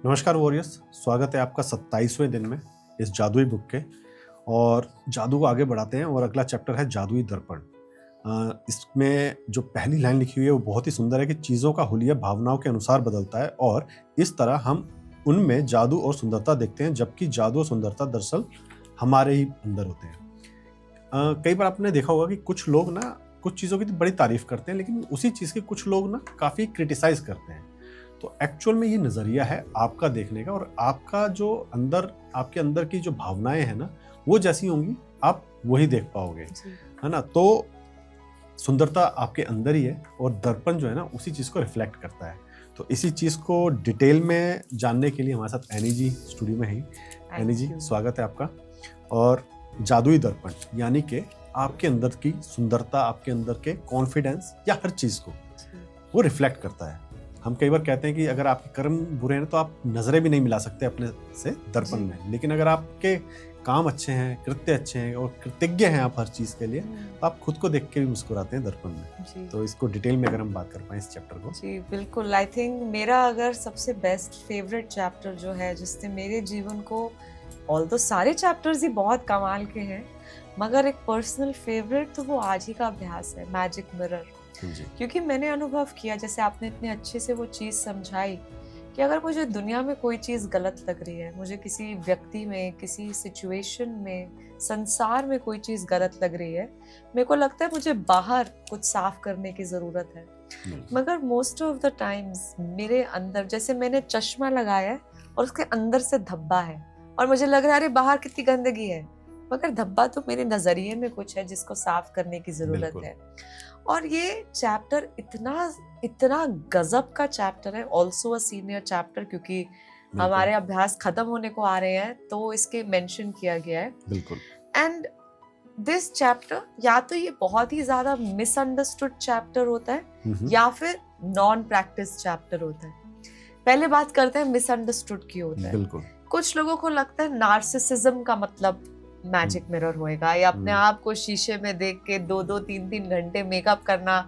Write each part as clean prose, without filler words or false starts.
नमस्कार वॉरियर्स, स्वागत है आपका 27वें दिन में इस जादुई बुक के। और जादू को आगे बढ़ाते हैं और अगला चैप्टर है जादुई दर्पण। इसमें जो पहली लाइन लिखी हुई है वो बहुत ही सुंदर है कि चीज़ों का हुलिया भावनाओं के अनुसार बदलता है और इस तरह हम उनमें जादू और सुंदरता देखते हैं, जबकि जादू और सुंदरता दरअसल हमारे ही अंदर होते हैं। कई बार आपने देखा होगा कि कुछ लोग ना कुछ चीज़ों की तो बड़ी तारीफ करते हैं, लेकिन उसी चीज़ की कुछ लोग ना काफ़ी क्रिटिसाइज करते हैं। तो एक्चुअल में ये नज़रिया है आपका देखने का, और आपका जो अंदर, आपके अंदर की जो भावनाएं हैं ना, वो जैसी होंगी आप वही देख पाओगे, है ना। तो सुंदरता आपके अंदर ही है और दर्पण जो है ना उसी चीज़ को रिफ्लेक्ट करता है। तो इसी चीज़ को डिटेल में जानने के लिए हमारे साथ एनी जी स्टूडियो में है। एनी जी, स्वागत है आपका। और जादुई दर्पण यानी कि आपके अंदर की सुंदरता, आपके अंदर के कॉन्फिडेंस या हर चीज़ को वो रिफ्लेक्ट करता है। हम कई बार कहते हैं कि अगर आपके कर्म बुरे हैं तो आप नजरें भी नहीं मिला सकते अपने से दर्पण में, लेकिन अगर आपके काम अच्छे हैं, कृत्य अच्छे हैं और कृतज्ञ हैं आप हर चीज के लिए, तो आप खुद को देख के भी मुस्कुराते हैं दर्पण में। तो इसको डिटेल में अगर हम बात कर पाए इस चैप्टर को। जी बिल्कुल। आई थिंक मेरा अगर सबसे बेस्ट फेवरेट चैप्टर जो है जिसने मेरे जीवन को, ऑल्दो सारे चैप्टर्स ही बहुत कमाल के हैं, मगर एक पर्सनल फेवरेट तो वो आज ही का अभ्यास है, मैजिक मिरर। क्योंकि मैंने अनुभव किया, जैसे आपने इतने अच्छे से वो चीज़ समझाई, कि अगर मुझे दुनिया में कोई चीज़ गलत लग रही है, मुझे किसी व्यक्ति में, किसी सिचुएशन में, संसार में कोई चीज़ गलत लग रही है, मेरे को लगता है मुझे बाहर कुछ साफ करने की ज़रूरत है। मगर मोस्ट ऑफ द टाइम्स मेरे अंदर, जैसे मैंने चश्मा लगाया है और उसके अंदर से धब्बा है और मुझे लग रहा है अरे बाहर कितनी गंदगी है, मगर धब्बा तो मेरे नज़रिए में कुछ है जिसको साफ करने की ज़रूरत है। और ये चैप्टर इतना गजब का चैप्टर है, ऑल्सो अ सीनियर चैप्टर, क्योंकि हमारे अभ्यास खत्म होने को आ रहे हैं तो इसके मेंशन किया गया है। बिल्कुल। एंड दिस चैप्टर, या तो ये बहुत ही ज्यादा मिसअंडरस्टूड चैप्टर होता है या फिर नॉन प्रैक्टिस चैप्टर होता है। पहले बात करते हैं मिसअंडरस्टूड की होता है। बिल्कुल। कुछ लोगों को लगता है नार्सिसिज्म का मतलब मैजिक मिरर होएगा, या अपने आप को शीशे में देख के 2-2, 3-3 घंटे मेकअप करना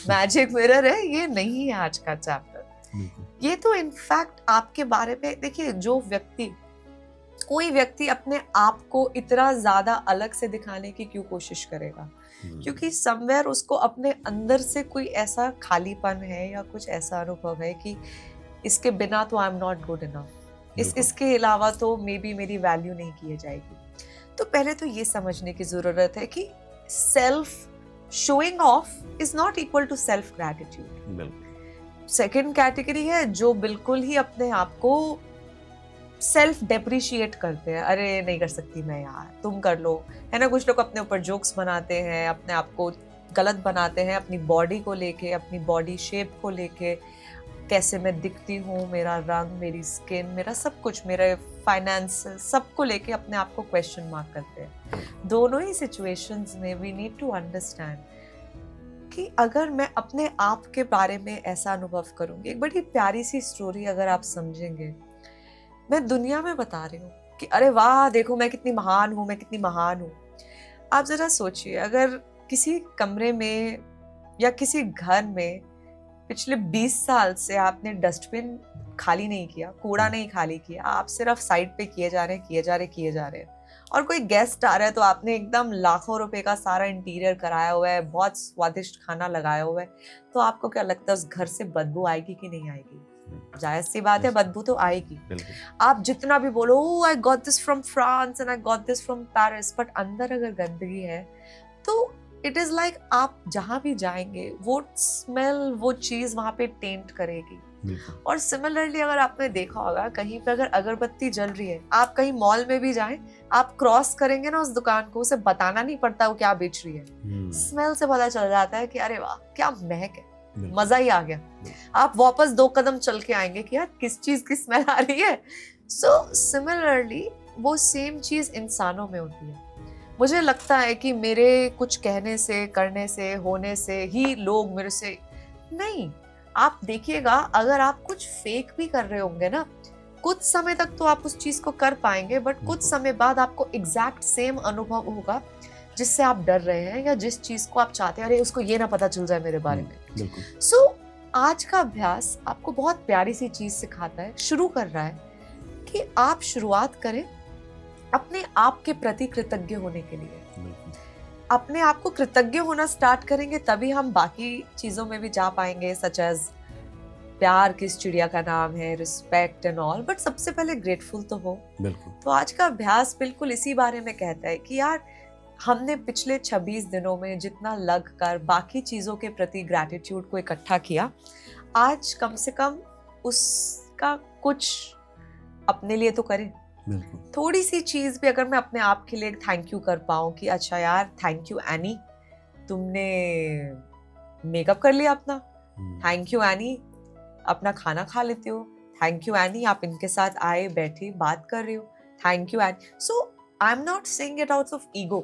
मैजिक मिरर है। ये नहीं है आज का चैप्टर। ये तो इनफैक्ट आपके बारे में, देखिए, जो व्यक्ति, कोई व्यक्ति अपने आप को इतना ज्यादा अलग से दिखाने की क्यों कोशिश करेगा, क्योंकि समवेयर उसको अपने अंदर से कोई ऐसा खालीपन है या कुछ ऐसा अनुभव है कि इसके बिना तो I am not good enough, इसके अलावा तो मे बी मेरी वैल्यू नहीं की जाएगी। तो पहले तो ये समझने की जरूरत है कि self showing off is not equal to self gratitude. Second category है जो बिल्कुल ही अपने आप को सेल्फ डेप्रिशिएट करते हैं, अरे नहीं कर सकती मैं यार, तुम कर लो, है ना। कुछ लोग अपने ऊपर जोक्स बनाते हैं, अपने आप को गलत बनाते हैं, अपनी बॉडी को लेके, अपनी बॉडी शेप को लेके, कैसे मैं दिखती हूँ, मेरा रंग, मेरी स्किन, मेरा सब कुछ, मेरे फाइनेंस, सबको लेके अपने आप को क्वेश्चन मार्क करते हैं। दोनों ही सिचुएशंस में वी नीड टू अंडरस्टैंड कि अगर मैं अपने आप के बारे में ऐसा अनुभव करूंगी, एक बड़ी प्यारी सी स्टोरी अगर आप समझेंगे, मैं दुनिया में बता रही हूँ कि अरे वाह देखो मैं कितनी महान हूँ, मैं कितनी महान हूँ। आप जरा सोचिए, अगर किसी कमरे में या किसी घर में पिछले 20 साल से आपने डस्टबिन खाली नहीं किया, कूड़ा नहीं खाली किया, आप सिर्फ साइड पे किए जा रहे हैं, और कोई गेस्ट आ रहा है तो आपने एकदम लाखों रुपए का सारा इंटीरियर कराया हुआ है, बहुत स्वादिष्ट खाना लगाया हुआ है, तो आपको क्या लगता है उस घर से बदबू आएगी कि नहीं आएगी? जायज सी बात है, बदबू तो आएगी। आप जितना भी बोलो I got this from France and I got this from Paris, but अंदर अगर गंदगी है तो इट इज लाइक आप जहां भी जाएंगे वो स्मेल, वो चीज वहां पे टेंट करेगी। और सिमिलरली अगर आपने देखा होगा, कहीं पे अगर अगरबत्ती जल रही है, आप कहीं मॉल में भी जाएं, आप क्रॉस करेंगे ना उस दुकान को, उसे बताना नहीं पड़ता वो क्या बेच रही है, स्मेल से पता चल जाता है कि अरे वाह क्या महक है, मजा ही आ गया। आप वापस 2 कदम चल के आएंगे कि यार किस चीज की स्मेल आ रही है। सो सिमिलरली वो सेम चीज इंसानों में होती है। मुझे लगता है कि मेरे कुछ कहने से, करने से, होने से ही लोग मेरे से, नहीं, आप देखिएगा, अगर आप कुछ फेक भी कर रहे होंगे ना, कुछ समय तक तो आप उस चीज को कर पाएंगे, बट कुछ समय बाद आपको एग्जैक्ट सेम अनुभव होगा जिससे आप डर रहे हैं या जिस चीज को आप चाहते हैं, अरे उसको ये ना पता चल जाए मेरे बारे में। सो आज का अभ्यास आपको बहुत प्यारी सी चीज सिखाता है, शुरू कर रहा है कि आप शुरुआत करें अपने आप के प्रति कृतज्ञ होने के लिए। बिल्कुल। अपने आप को कृतज्ञ होना स्टार्ट करेंगे तभी हम बाकी चीजों में भी जा पाएंगे, सच एज प्यार किस चिड़िया का नाम है, रिस्पेक्ट एंड ऑल, बट सबसे पहले ग्रेटफुल तो हो। बिल्कुल। तो आज का अभ्यास बिल्कुल इसी बारे में कहता है कि यार हमने पिछले 26 दिनों में जितना लग कर बाकी चीजों के प्रति ग्रैटिट्यूड को इकट्ठा किया, आज कम से कम उसका कुछ अपने लिए तो करें। बिल्कुल। थोड़ी सी चीज भी अगर मैं अपने आप के लिए थैंक यू कर पाऊं कि अच्छा यार थैंक यू एनी, तुमने मेकअप कर लिया अपना, थैंक यू एनी अपना खाना खा लेते हो, थैंक यू एनी आप इनके साथ आए बैठे बात कर रहे हो, thank you any. So I am not saying it out of ego,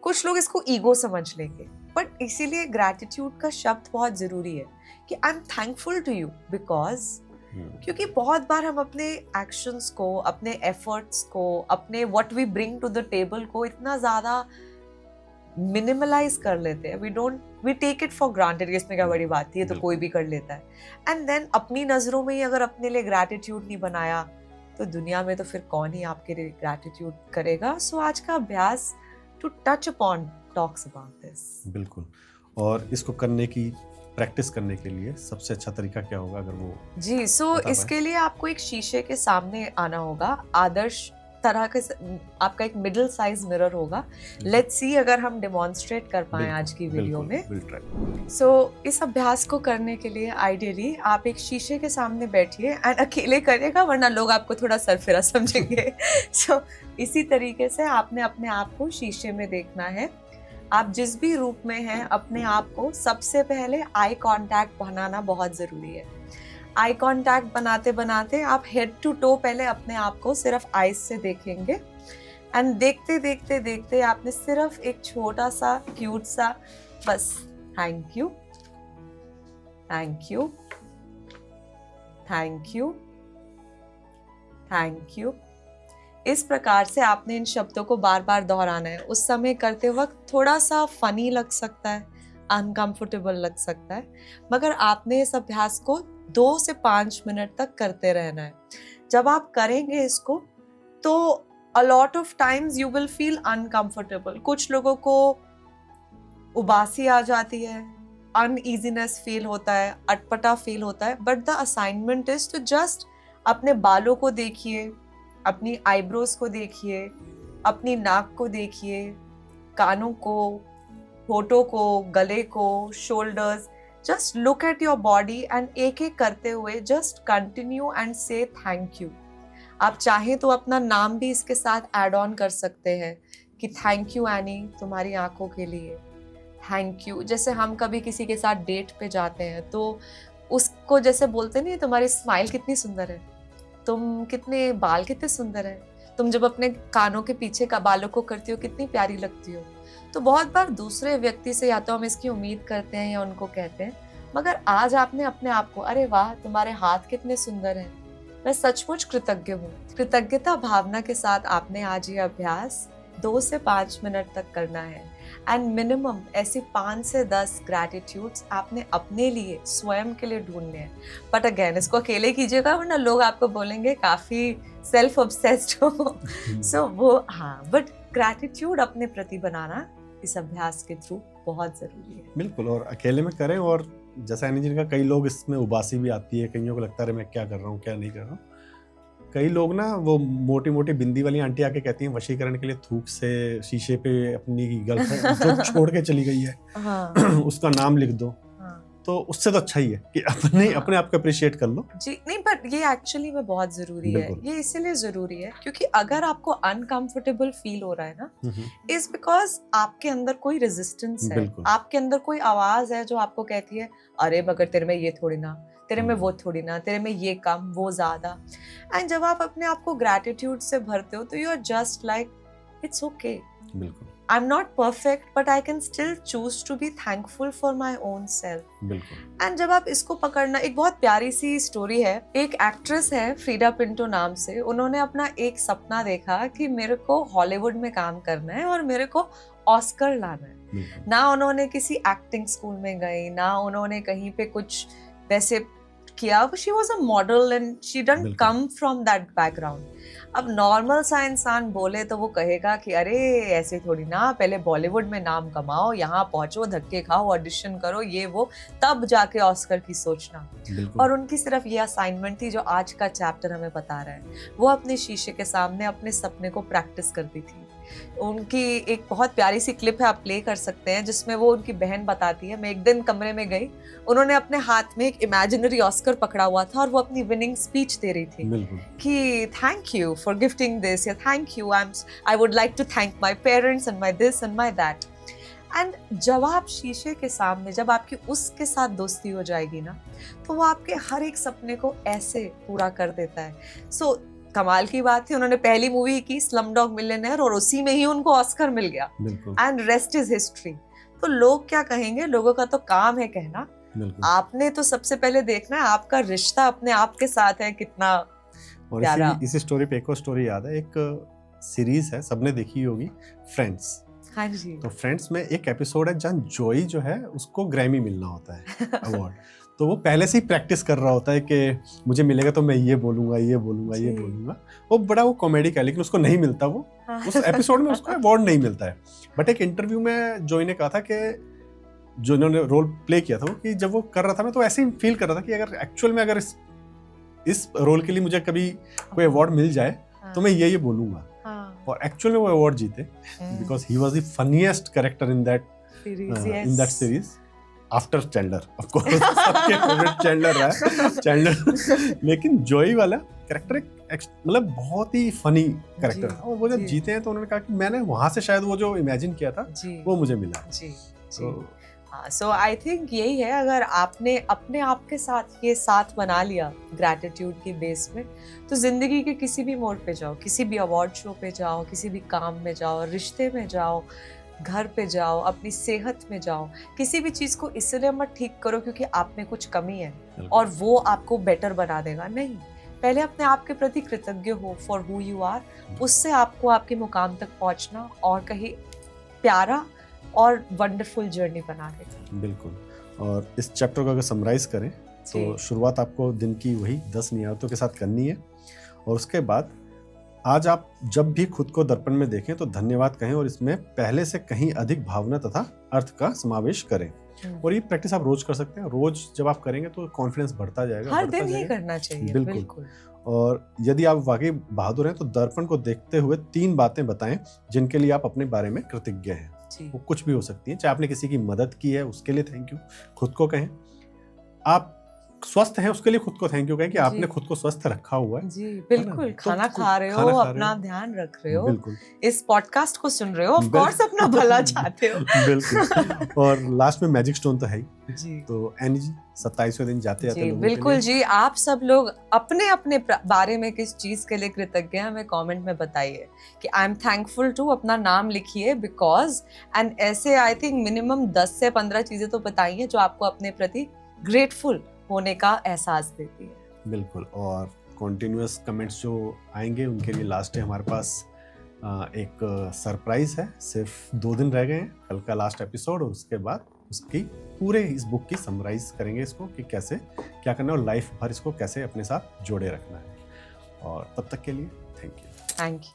कुछ लोग इसको ईगो समझ लेंगे, बट इसीलिए ग्रैटिट्यूड का शब्द बहुत जरूरी है कि I am thankful to you because, क्योंकि बहुत बार हम अपने एक्शंस को, अपने एफर्ट्स को, अपने what we bring to the table को इतना ज्यादा मिनिमलाइज कर लेते हैं, we take it for granted, इसमें क्या बड़ी बात थी, ये तो कोई भी कर लेता है। एंड देन अपनी नजरों में ही अगर अपने लिए ग्रैटिट्यूड नहीं बनाया तो दुनिया में तो फिर कौन ही आपके लिए ग्रैटिट्यूड करेगा। सो आज का अभ्यास to touch upon talks about this. बिल्कुल। और इसको करने की प्रैक्टिस करने के लिए सबसे अच्छा तरीका क्या होगा अगर वो जी? सो इसके लिए आपको एक शीशे के सामने आना होगा, आदर्श तरह के आपका एक मिडिल साइज मिरर होगा। लेट्स सी अगर हम डेमोन्स्ट्रेट कर पाए आज की वीडियो में। सो इस अभ्यास को करने के लिए आइडियली आप एक शीशे के सामने बैठिए एंड अकेले करिएगा वरना लोग आपको थोड़ा सरफिरा समझेंगे। सो इसी तरीके से आपने अपने आप को शीशे में देखना है। आप जिस भी रूप में हैं अपने आप को सबसे पहले आई कांटेक्ट बनाना बहुत जरूरी है। आई कांटेक्ट बनाते बनाते आप हेड टू टो पहले अपने आप को सिर्फ आईज से देखेंगे एंड देखते देखते देखते आपने सिर्फ एक छोटा सा क्यूट सा बस thank you, thank you, thank you, thank you, इस प्रकार से आपने इन शब्दों को बार बार दोहराना है। उस समय करते वक्त थोड़ा सा फनी लग सकता है, अनकंफर्टेबल लग सकता है, मगर आपने इस अभ्यास को 2 से 5 मिनट तक करते रहना है। जब आप करेंगे इसको तो a lot of times you will feel uncomfortable। कुछ लोगों को उबासी आ जाती है, अनईजीनेस फील होता है, अटपटा फील होता है, but the assignment is to just अपने बालों को देखिए, अपनी आईब्रोज को देखिए, अपनी नाक को देखिए, कानों को, होठों को, गले को, shoulders, just look at your body and एक एक करते हुए जस्ट कंटिन्यू एंड से थैंक यू। आप चाहें तो अपना नाम भी इसके साथ ऐड ऑन कर सकते हैं कि थैंक यू एनी तुम्हारी आंखों के लिए, थैंक यू। जैसे हम कभी किसी के साथ डेट पे जाते हैं तो उसको जैसे बोलते नहीं तुम्हारी स्माइल कितनी सुंदर है, तुम कितने बाल कितने सुंदर है, तुम जब अपने कानों के पीछे का बालों को करती हो कितनी प्यारी लगती हो। तो बहुत बार दूसरे व्यक्ति से या तो हम इसकी उम्मीद करते हैं या उनको कहते हैं, मगर आज आपने अपने आप को अरे वाह तुम्हारे हाथ कितने सुंदर हैं, मैं सचमुच कृतज्ञ हूँ। कृतज्ञता भावना के साथ आपने आज ये अभ्यास 2 से 5 मिनट तक करना है एंड मिनिमम ऐसे 5 से 10 ग्रैटिट्यूड्स आपने अपने लिए स्वयं के लिए ढूंढने हैं। बट अगेन इसको अकेले कीजिएगा वरना लोग आपको बोलेंगे काफी सेल्फ ऑब्सेस्ड हो। सो वो हाँ, बट ग्रैटिट्यूड अपने प्रति बनाना इस अभ्यास के थ्रू बहुत जरूरी है। बिल्कुल, और अकेले में करें। और जैसा एनी जी का कई लोग इसमें उबासी भी आती है, कईयों को लगता है मैं क्या कर रहा हूँ क्या नहीं कर रहा हूँ। कई लोग ना वो मोटी मोटी बिंदी वाली आंटी आके कहती हैं वशीकरण के लिए थूक से शीशे पे अपनी गर्लफ्रेंड जो छोड़ के चली गई है हाँ। उसका नाम लिख दो। तो उससे तो अच्छा ही है कि अपने आप को अप्रिशिएट कर लो। जी नहीं, बट ये एक्चुअली में बहुत जरूरी है। ये इसीलिए जरूरी है क्योंकि अगर आपको अनकंफर्टेबल फील हो रहा है ना, इज बिकॉज आपके अंदर कोई रेजिस्टेंस है, आपके अंदर कोई आवाज है जो आपको कहती है अरे मगर तेरे में ये थोड़ी ना, तेरे में वो थोड़ी ना, तेरे में ये कम वो ज्यादा। एंड जब आप अपने आप को ग्रैटिट्यूड से भरते हो तो you are just like it's okay, बिल्कुल, I'm not perfect, but I can still choose to be thankful for my own self. बिल्कुल। And जब आप इसको पकड़ना, एक बहुत प्यारी सी स्टोरी है। एक एक्ट्रेस है फ्रीडा पिंटो नाम से, उन्होंने अपना एक सपना देखा कि मेरे को हॉलीवुड में काम करना है और मेरे को ऑस्कर लाना है। ना उन्होंने किसी एक्टिंग स्कूल में गई, ना उन्होंने कहीं पे कुछ वैसे किया, she was a model and she don't बिल्कुल। Come from that background. अब नॉर्मल सा इंसान बोले तो वो कहेगा कि अरे ऐसे थोड़ी ना, पहले बॉलीवुड में नाम कमाओ, यहाँ पहुंचो, धक्के खाओ, ऑडिशन करो, ये वो, तब जाके ऑस्कर की सोचना। बिल्कुल। और उनकी सिर्फ ये असाइनमेंट थी जो आज का चैप्टर हमें बता रहा है। वो अपने शीशे के सामने अपने सपने को प्रैक्टिस करती थी। उनकी एक बहुत प्यारी सी क्लिप है, आप प्ले कर सकते हैं, जिसमें वो उनकी बहन बताती है, मैं एक दिन कमरे में गई, उन्होंने अपने हाथ में एक इमेजिनरी ऑस्कर पकड़ा हुआ था और वो अपनी विनिंग स्पीच दे रही थी बिल्कुल। कि thank you for gifting this, या thank you, I would like to thank my parents and my this and my that. And जब आप शीशे के सामने, जब आपकी उसके साथ दोस्ती हो जाएगी ना, तो वो आपके हर एक सपने को ऐसे पूरा कर देता है। सो कमाल की बात थी, उन्होंने पहली मूवी की स्लमडॉग मिलियनेयर और उसी में ही उनको ऑस्कर मिल गया। बिल्कुल। And rest is history. तो लोग क्या कहेंगे, लोगों का तो काम है कहना। बिल्कुल। आपने तो सबसे पहले देखना है आपका रिश्ता अपने आप के साथ है कितना और प्यारा। इसी स्टोरी पे एक और स्टोरी याद है, एक सीरीज है, सबने देखी होगी, फ्रेंड्स। हाँ जी। तो फ्रेंड्स में एक एपिसोड है जहाँ जोई जो है उसको ग्रैमी मिलना होता है, अवार्ड। तो वो पहले से ही प्रैक्टिस कर रहा होता है कि मुझे मिलेगा तो मैं ये बोलूंगा, ये बोलूंगा, ये जी। बोलूंगा। वो बड़ा वो कॉमेडी का, लेकिन उसको नहीं मिलता, वो उस एपिसोड में उसको अवार्ड नहीं मिलता है। बट एक इंटरव्यू में जोई ने कहा था कि जो इन्होंने रोल प्ले किया था वो, कि जब वो कर रहा था ना, तो ऐसे ही फील कर रहा था कि अगर एक्चुअल में अगर इस रोल के लिए मुझे कभी कोई अवार्ड मिल जाए तो मैं ये बोलूंगा। हाँ। और एक्चुअल में वो अवार्ड जीते because he was the funniest character in that series after Chandler. Of course सबके फेवरेट चैंडलर है, चैंडलर। लेकिन जोई वाला कैरेक्टर मतलब बहुत ही फनी कैरेक्टर जी, था। और वो जब जी। जीते हैं तो उन्होंने कहा कि मैंने वहां से शायद वो जो इमेजिन किया था जी वो मुझे मिला। जी जी। तो हाँ, सो आई थिंक यही है, अगर आपने अपने आप के साथ ये साथ बना लिया ग्रैटिट्यूड के बेस में, तो जिंदगी के किसी भी मोड़ पे जाओ, किसी भी अवार्ड शो पे जाओ, किसी भी काम में जाओ, रिश्ते में जाओ, घर पे जाओ, अपनी सेहत में जाओ, किसी भी चीज को इसलिए मत ठीक करो क्योंकि आप में कुछ कमी है और वो आपको बेटर बना देगा। नहीं, पहले अपने आप के प्रति कृतज्ञ हो फॉर हु यू आर, उससे आपको आपके मुकाम तक पहुंचना और कहीं प्यारा और वंडरफुल जर्नी बना देगा। बिल्कुल। और इस चैप्टर को अगर समराइज करें तो शुरुआत आपको दिन की वही 10 नियतों के साथ करनी है, और उसके बाद आज आप जब भी खुद को दर्पण में देखें तो धन्यवाद कहें और इसमें पहले से कहीं अधिक भावना तथा अर्थ का समावेश करें। और ये प्रैक्टिस आप रोज कर सकते हैं। रोज जब आप करेंगे तो कॉन्फिडेंस बढ़ता जाएगा, हर दिन ही करना चाहिए। बिल्कुल। और यदि आप वाकई बहादुर हैं तो दर्पण को देखते हुए 3 बातें बताएं जिनके लिए आप अपने बारे में कृतज्ञ हैं। वो कुछ भी हो सकती है, चाहे आपने किसी की मदद की है उसके लिए थैंक यू खुद को कहें, आप स्वस्थ हैं उसके लिए खुद को थैंक यू कहें कि आपने खुद को स्वस्थ रखा हुआ है। जी बिल्कुल। तो खाना खा रहे हो, अपना ध्यान रख रहे हो, बिल्कुल, इस पॉडकास्ट को सुन रहे हो, ऑफ कोर्स अपना भला चाहते हो। बिल्कुल। और लास्ट में मैजिक स्टोन तो है ही। जी। तो एनी जी 27वें दिन जाते जाते लोगों बिल्कुल जी, आप सब लोग अपने अपने बारे में किस चीज के लिए कृतज्ञ हैं हमें कमेंट में बताइए कि आई एम थैंकफुल टू, अपना नाम लिखिए बिकॉज, एंड ऐसे आई थिंक मिनिमम 10 से 15 चीजें तो बताइए जो आपको अपने प्रति ग्रेटफुल होने का एहसास देती है। बिल्कुल। और कॉन्टिन्यूअस कमेंट्स जो आएंगे उनके लिए लास्ट डे हमारे पास एक सरप्राइज है। सिर्फ 2 दिन रह गए हैं, कल का लास्ट एपिसोड, और उसके बाद उसकी पूरे इस बुक की समराइज करेंगे इसको कि कैसे क्या करना है और लाइफ भर इसको कैसे अपने साथ जोड़े रखना है। और तब तक के लिए थैंक यू।